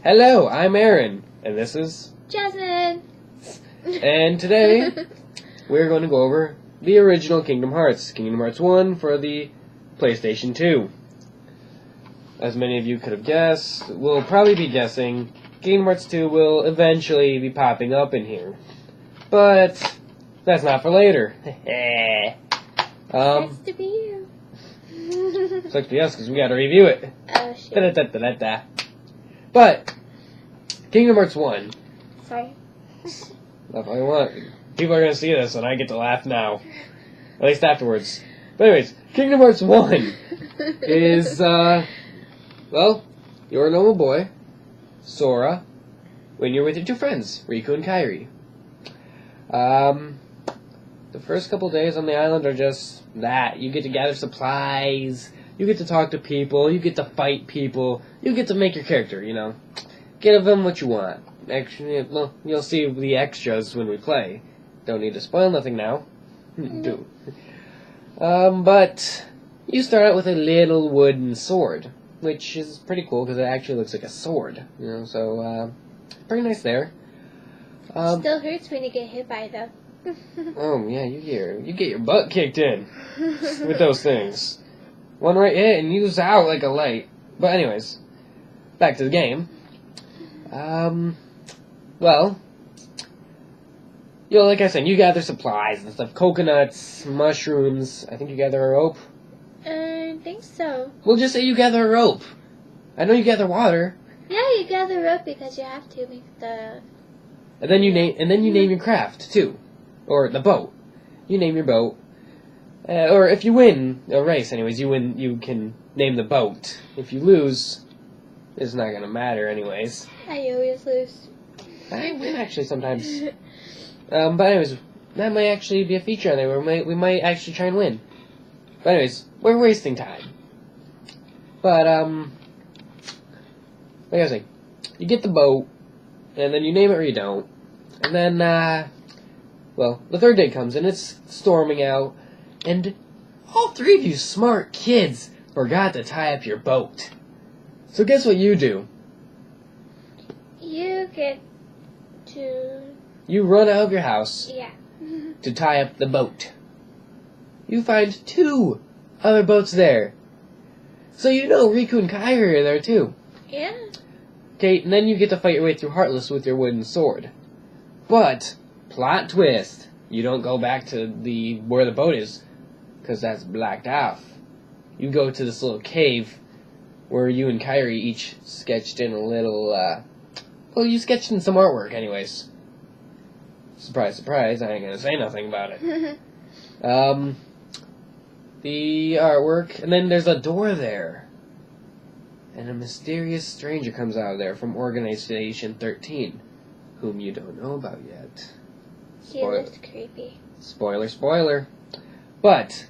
Hello, I'm Aaron, and this is Jasmine. And today we're going to go over the original Kingdom Hearts, Kingdom Hearts 1 for the PlayStation 2. As many of you could have guessed, we'll probably be guessing Kingdom Hearts 2 will eventually be popping up in here. But that's not for later. Sucks to be you. Sucks to be us because we got to review it. Oh shit. Da-da-da-da-da. But Kingdom Hearts 1. Sorry. That's all I want. People are going to see this and I get to laugh now. At least afterwards. But anyways, Kingdom Hearts 1 is, well, you're a normal boy, Sora, when you're with your two friends, Riku and Kairi. The first couple days on the island are just that. You get to gather supplies, you get to talk to people, you get to fight people, you get to make your character, you know. Give them what you want. Actually, well, you'll see the extras when we play. Don't need to spoil nothing now. Do. But you start out with a little wooden sword, which is pretty cool because it actually looks like a sword, you know. So pretty nice there. Still hurts when you get hit by it though. Oh yeah, you get your butt kicked in with those things. One right hit and you was out like a light. But anyways, back to the game. Well, you know, like I said, you gather supplies and stuff, coconuts, mushrooms. I think you gather a rope. I think so. We'll just say you gather a rope. I know you gather water. Yeah, you gather rope because you have to make the. And then you name your craft too, or the boat. You name your boat, or if you win a race, anyways, you can name the boat. If you lose, it's not gonna matter, anyways. I always lose. I win actually sometimes. But anyways, that might actually be a feature on there. We might actually try and win. But anyways, we're wasting time. But like I was saying, you get the boat, and then you name it or you don't. And then, well, the third day comes, and it's storming out, and all three of you smart kids forgot to tie up your boat. So guess what you do? You get to. You run out of your house Yeah. to tie up the boat. You find two other boats there. So you know Riku and Kairi are there too. Yeah. Okay, and then you get to fight your way through Heartless with your wooden sword. But, plot twist, you don't go back to where the boat is, because that's blacked off. You go to this little cave where you and Kairi each sketched in a little, well, you sketched in some artwork anyways. Surprise, surprise, I ain't gonna say nothing about it. The artwork, and then there's a door there. And a mysterious stranger comes out of there from Organization 13, whom you don't know about yet. He looks creepy. Spoiler. But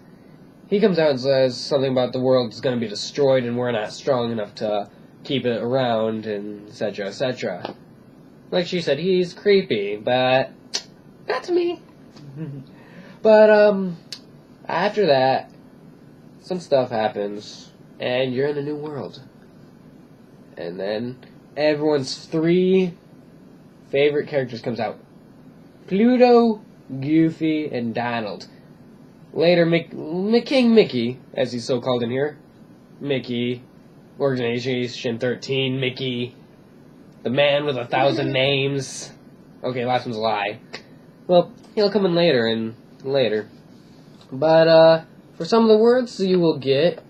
he comes out and says something about the world's going to be destroyed and we're not strong enough to keep it around, and etc., etc. Like she said, he's creepy, but that's me. But after that, some stuff happens, and you're in a new world. And then everyone's three favorite characters comes out. Pluto, Goofy, and Donald. Later, King Mickey, as he's so called in here. Mickey, Organization 13, Mickey, the man with 1,000 names. Okay, last one's a lie. Well, he'll come in later. But, for some of the words you will get,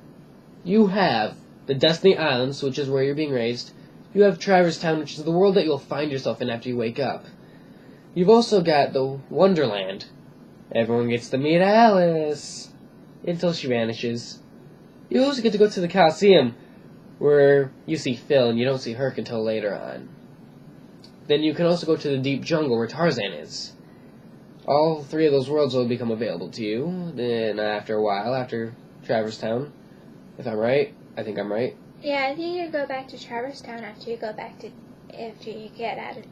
you have the Destiny Islands, which is where you're being raised. You have Traverse Town, which is the world that you'll find yourself in after you wake up. You've also got the Wonderland. Everyone gets to meet Alice until she vanishes. You also get to go to the Coliseum, where you see Phil and you don't see Herc until later on. Then you can also go to the Deep Jungle, where Tarzan is. All three of those worlds will become available to you. Then after a while, after Traverse Town, if I'm right. I think I'm right. Yeah, I think you go back to Traverse Town after you get out of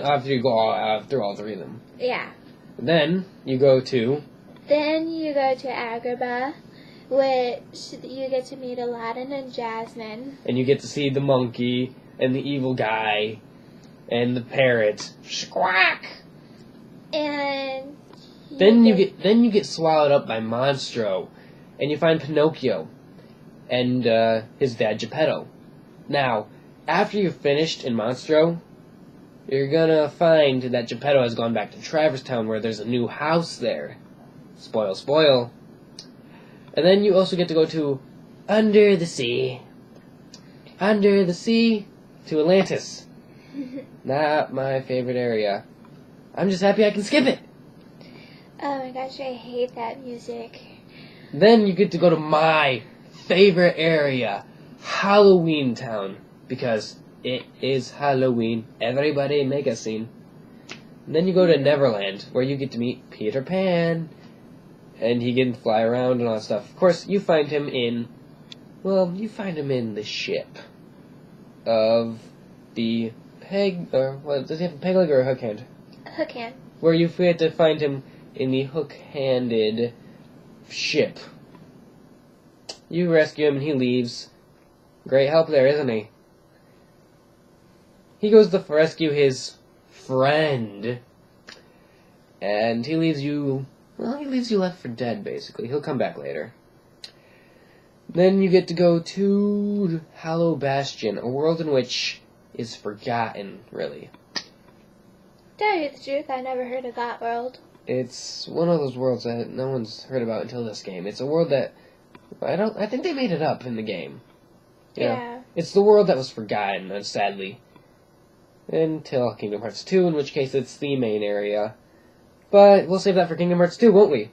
after you go through all three of them. Yeah. Then you go to Agrabah, which you get to meet Aladdin and Jasmine. And you get to see the monkey, and the evil guy, and the parrot. Squawk! And Then you get swallowed up by Monstro, and you find Pinocchio, and his dad Geppetto. Now, after you're finished in Monstro, you're gonna find that Geppetto has gone back to Traverse Town, where there's a new house there. Spoil, spoil. And then you also get to go to Under the Sea. Under the Sea to Atlantis. Not my favorite area. I'm just happy I can skip it. Oh my gosh, I hate that music. Then you get to go to my favorite area, Halloween Town, because it is Halloween. Everybody make a scene. And then you go to Neverland, where you get to meet Peter Pan, and he can fly around and all that stuff. Of course, you find him in the ship of the peg, or what does he have, a peg leg or a hook hand? Hook hand. Where you have to find him in the hook-handed ship. You rescue him and he leaves. Great help there, isn't he? He goes to rescue his friend, and he leaves you left for dead, basically. He'll come back later. Then you get to go to Hollow Bastion, a world in which is forgotten, really. To tell you the truth, I never heard of that world. It's one of those worlds that no one's heard about until this game. It's a world that I think they made it up in the game. Yeah. It's the world that was forgotten, sadly. Until Kingdom Hearts 2, in which case it's the main area. But we'll save that for Kingdom Hearts 2, won't we?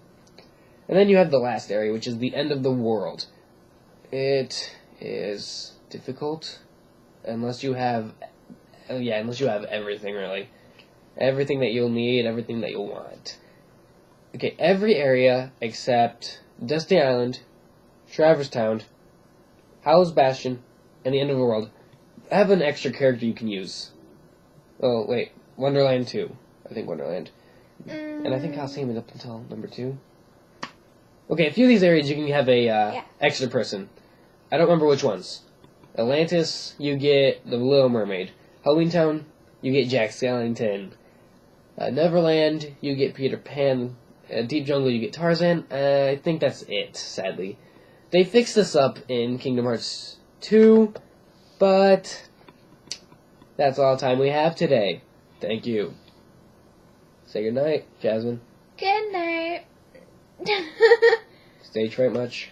And then you have the last area, which is the end of the world. It is difficult unless you have everything, really. Everything that you'll need, everything that you'll want. Okay, every area except Dusty Island, Traverse Town, Howl's Bastion, and the end of the world have an extra character you can use. Oh, wait, Wonderland 2. I think Wonderland. And I think Coliseum is up until number 2. Okay, a few of these areas you can have a extra person. I don't remember which ones. Atlantis, you get the Little Mermaid. Halloween Town, you get Jack Skellington. Neverland, you get Peter Pan. Deep Jungle, you get Tarzan. I think that's it, sadly. They fixed this up in Kingdom Hearts 2, but that's all the time we have today. Thank you. Say goodnight, Jasmine. Good night. Stay Detroit much?